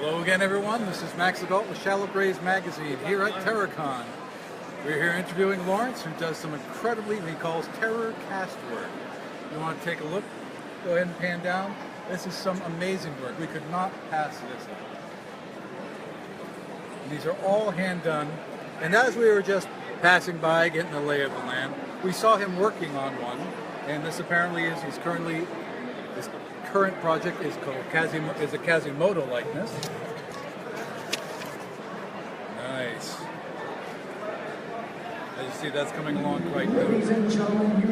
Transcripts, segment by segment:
Hello again, everyone. This is Max Adult with Shallow Grays Magazine here at TerraCon. We're here interviewing Lawrence, who does some incredibly, he calls terror cast work. You want to take a look? Go ahead and pan down. This is some amazing work. We could not pass this up. These are all hand done. And as we were just passing by, getting the lay of the land, we saw him working on one. And this apparently is his current project is called is a Quasimodo likeness. Nice. As you see, that's coming along quite good.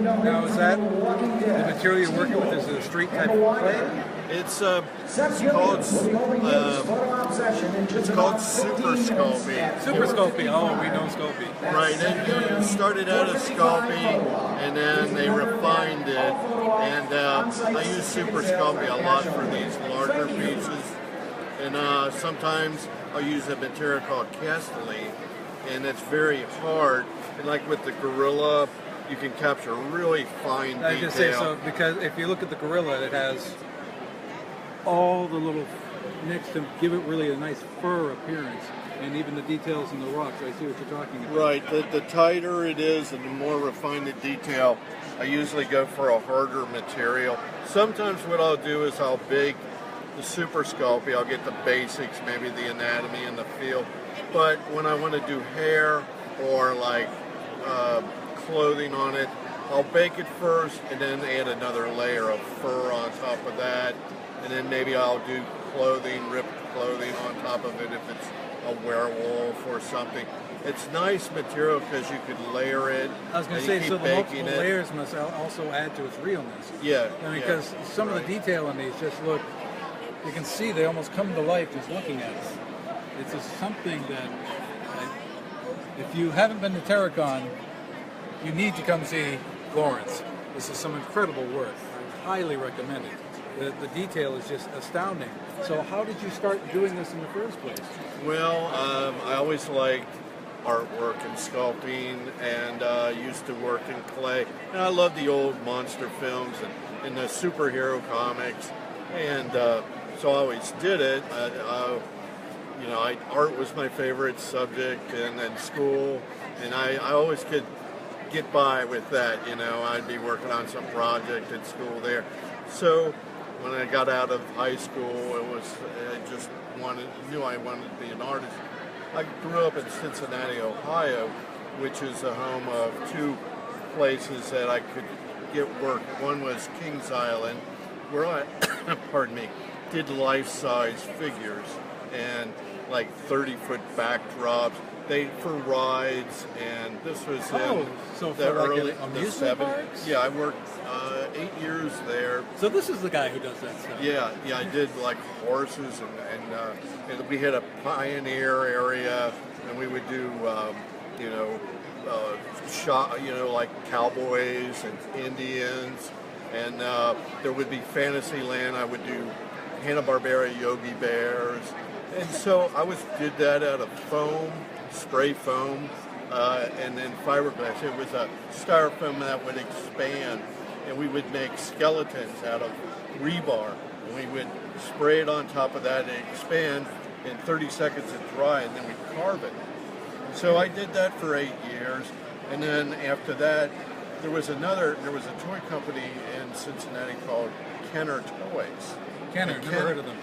Now, is that the material you're working with? Is it a street type of clay? It's called Super Sculptor. Super Sculptor. Oh, we know Sculptor. Right. It started out as Sculptor, and then they refined it. And I use Super Sculptor a lot for these larger pieces. And sometimes I'll use a material called Elig, and it's very hard. And like with the gorilla, you can capture really fine detail. I just say so because if you look at the gorilla, it has all the little nicks to give it really a nice fur appearance, and even the details in the rocks. I see what you're talking about. Right. The tighter it is and the more refined the detail, I usually go for a harder material. Sometimes what I'll do is I'll bake the Super Sculptor. I'll get the basics, maybe the anatomy and the feel. But when I want to do hair or like clothing on it, I'll bake it first and then add another layer of fur on top of that. And then maybe I'll do clothing, ripped clothing on top of it if it's a werewolf or something. It's nice material because you could layer it. I was going to say, so the multiple layers must also add to its realness. Yeah. Because some of the detail on these just look, you can see they almost come to life just looking at it. It's just something that, if you haven't been to TerraCon, you need to come see Lawrence. This is some incredible work. I highly recommend it. The detail is just astounding. So how did you start doing this in the first place? Well, I always liked artwork and sculpting, and used to work in clay. And I love the old monster films and the superhero comics, and so I always did it. Art was my favorite subject in school, and I always could get by with that. I'd be working on some project at school there. So when I got out of high school, I just knew I wanted to be an artist. I grew up in Cincinnati, Ohio, which is the home of two places that I could get work. One was Kings Island, where I, pardon me, did life-size figures and like 30-foot backdrops. For rides, and this was in the early amusement parks? Yeah, I worked 8 years there. So this is the guy who does that stuff. Yeah, I did like horses, and we had a pioneer area, and we would do like cowboys and Indians, and there would be Fantasyland. I would do Hanna-Barbera Yogi Bears, and so I did that out of foam. Spray foam, and then fiberglass. It was a styrofoam that would expand, and we would make skeletons out of rebar, and we would spray it on top of that and expand. In 30 seconds it dry, and then we'd carve it. So I did that for 8 years, and then after that, there was a toy company in Cincinnati called Kenner Toys. Kenner, never heard of them.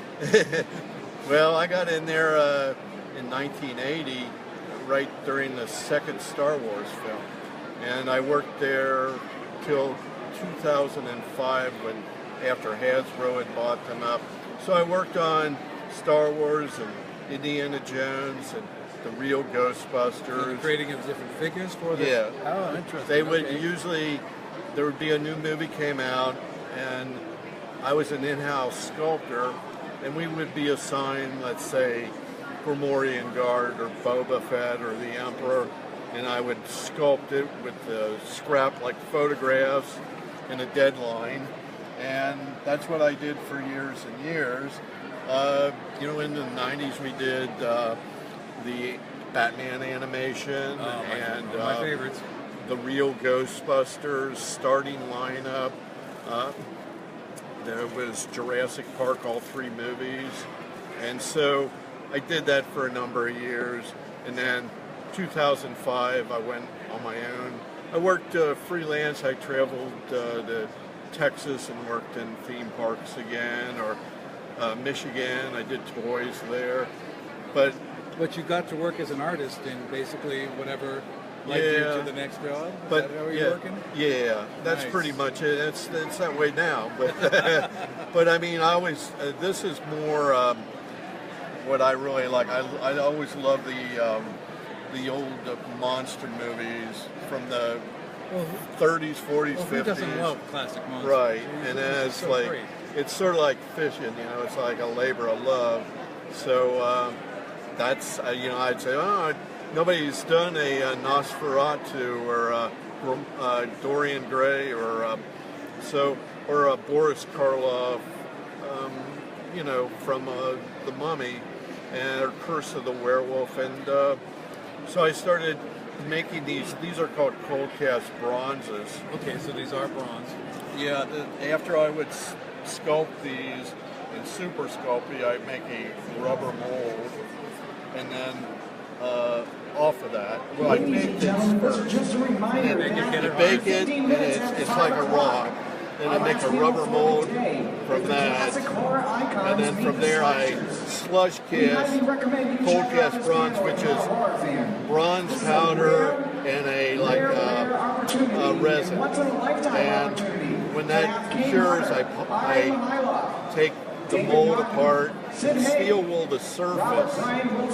Well, I got in there in 1980. Right during the second Star Wars film, and I worked there till 2005 when after Hasbro had bought them up. So I worked on Star Wars and Indiana Jones and the real Ghostbusters. And creating of different figures for them? Yeah. Oh, interesting. They would usually, there would be a new movie came out, and I was an in-house sculptor, and we would be assigned, let's say, Fomorian Guard or Boba Fett or the Emperor, and I would sculpt it with scrap like photographs and a deadline, and that's what I did for years and years. In the 90s we did the Batman animation and my favorites. The real Ghostbusters starting lineup. There was Jurassic Park, all three movies. And so I did that for a number of years, and then 2005 I went on my own. I worked freelance. I traveled to Texas and worked in theme parks again, or Michigan. I did toys there, but you got to work as an artist in basically whatever led you to the next job? Is that how you're working? Yeah, that's Nice. pretty much it. It's that way now, but but I mean, I always this is more what I really like. I always love the old monster movies from the 30s, 40s, 50s. Who doesn't love classic monsters? Right, and then it's so like great. it's sort of like fishing, it's like a labor of love. So that's I'd say, nobody's done a Nosferatu or Dorian Gray or a Boris Karloff, from The Mummy and or Curse of the Werewolf, and so I started making these. These are called cold cast bronzes. Okay, so these are bronze. Yeah, after I would sculpt these and super sculpt it, I make a rubber mold, and then off of that, well, I bake this first. Just a reminder, You bake it, and it's like a rock. Then I make a rubber mold from that, and then from there I slush cast, cold cast bronze, which is bronze powder and a resin. And when that cures, I take the mold apart, steel wool the surface,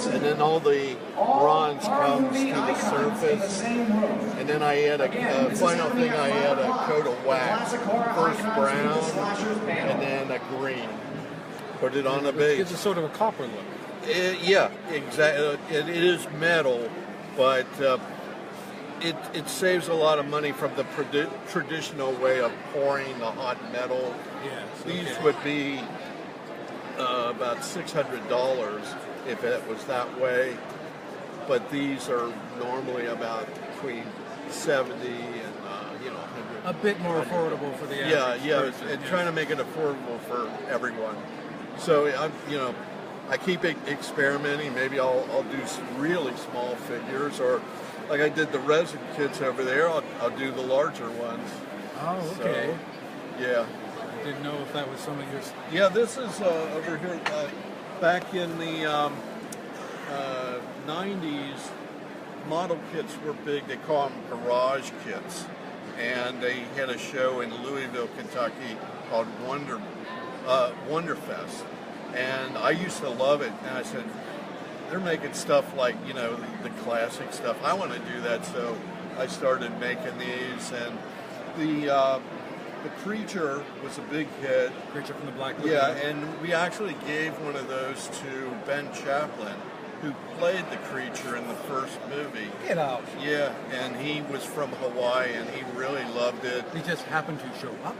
and then all the bronze comes to the surface, and then I add a final thing. I add a coat of wax, first brown, and then a green. Put it on the base. Gives a sort of a copper look. Yeah, exactly. It is metal, but it saves a lot of money from the traditional way of pouring the hot metal. Yes. These would be about $600 if it was that way, but these are normally about between 70 and 100. A bit more affordable for the average person. And trying to make it affordable for everyone. So I keep experimenting. Maybe I'll do some really small figures, or like I did the resin kits over there. I'll do the larger ones. Oh, okay. So, yeah. Didn't know if that was some of your... Yeah, this is over here back in the 90s. Model kits were big. They call them garage kits, and they had a show in Louisville, Kentucky called Wonderfest, and I used to love it. And I said, they're making stuff like the classic stuff. I want to do that, so I started making these, and the Creature was a big hit. Creature from the Black Lagoon. Yeah, and we actually gave one of those to Ben Chaplin, who played the Creature in the first movie. Get out. Yeah, and he was from Hawaii, and he really loved it. He just happened to show up?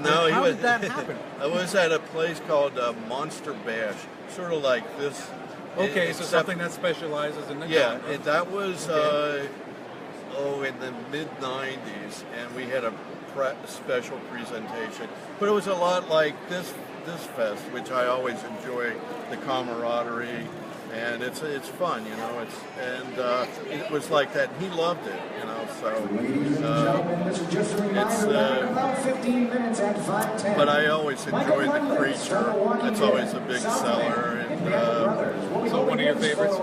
No, How did that happen? I was at a place called Monster Bash, sort of like this. Okay, so something that specializes in the Yeah, genre. that was in the mid-90s, and we had a special presentation. But it was a lot like this fest, which I always enjoy, the camaraderie, and it's fun, it was like that. He loved it, so it's about 15 minutes at 5:10. but I always enjoyed the Creature. That's always a big seller, and So one of your favorites?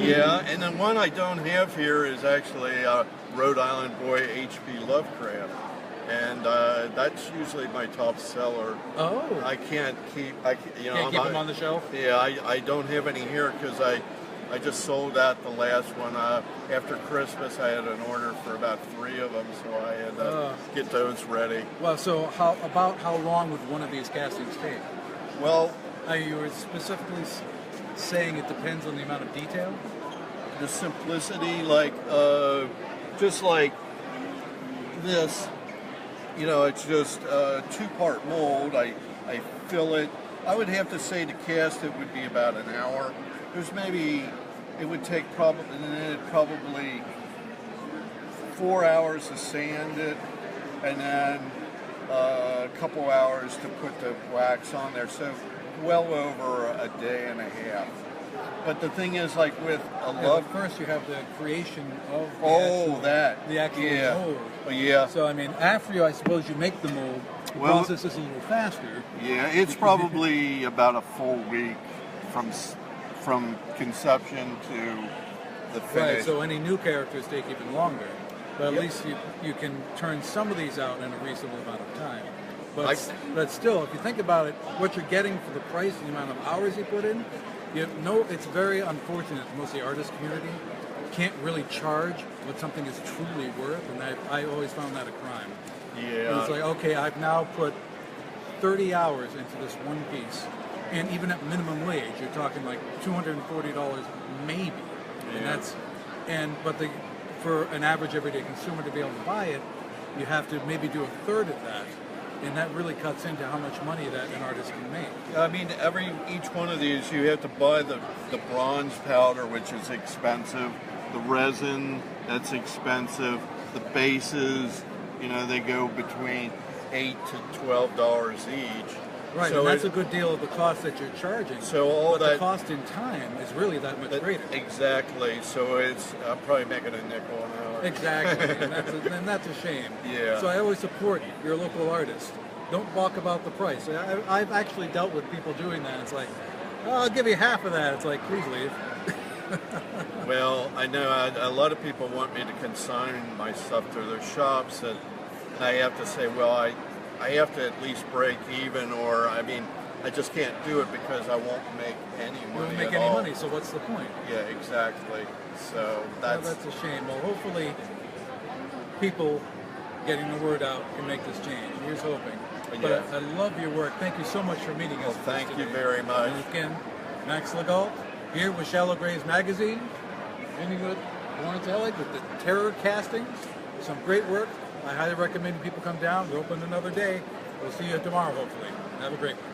yeah, and then one I don't have here is actually Rhode Island boy H.P. Lovecraft, and that's usually my top seller. Oh. I can't keep, Can't keep them on the shelf? Yeah, I don't have any here because I just sold out the last one. After Christmas, I had an order for about 3 of them, so I had to get those ready. Well, so how long would one of these castings take? Well, You were specifically saying it depends on the amount of detail? the simplicity, just like this, it's just a 2-part mold. I fill it. I would have to say to cast it would be about an hour. It would take probably 4 hours to sand it, and then a couple hours to put the wax on there. So well over a day and a half. But the thing is, like with a Yeah, love, but first you have the creation of the actual yeah. mold. Well, yeah, So I mean, after I suppose you make the mold, the Well- process is a little faster. yeah. It's probably about a full week from conception to the finish. Right. So any new characters take even longer, but at Yep. least you can turn some of these out in a reasonable amount of time. But I- but still, if you think about it, what you're getting for the price and the amount of hours you put in, you know, it's very unfortunate. Most of the artist community can't really charge what something is truly worth, and I always found that a crime. Yeah. It's like, okay, I've now put 30 hours into this one piece, and even at minimum wage, you're talking like $240 maybe, Yeah. but for an average everyday consumer to be able to buy it, you have to maybe do a third of that, and that really cuts into how much money that an artist can make. I mean, each one of these, you have to buy the bronze powder, which is expensive, the resin, that's expensive, the bases, they go between $8 to $12 each. Right, So and that's it- a good deal of the cost that you're charging. So all but the that- cost in time is really that much greater. Exactly. So I'm probably making a nickel an hour. Exactly, and that's a shame. Yeah. So I always support your local artist. Don't balk about the price. I've actually dealt with people doing that. It's like, oh, I'll give you half of that. It's like, please leave. Well, I know a lot of people want me to consign my stuff to their shops, and I have to say, well, I have to at least break even, or I just can't do it because I won't make any You money don't make at any all. money, so what's the point? Yeah, exactly. So Well, that's a shame. Well, hopefully people getting the word out can make this change. Here's hoping. But Yeah. I love your work. Thank you so much for meeting us. Well, thank you today. very much. And again, Max Legault here with Shallow Graves Magazine, beginning with Lawrence Elig with the terror castings. Some great work. I highly recommend people come down. We're open another day. We'll see you tomorrow, hopefully. Have a great one.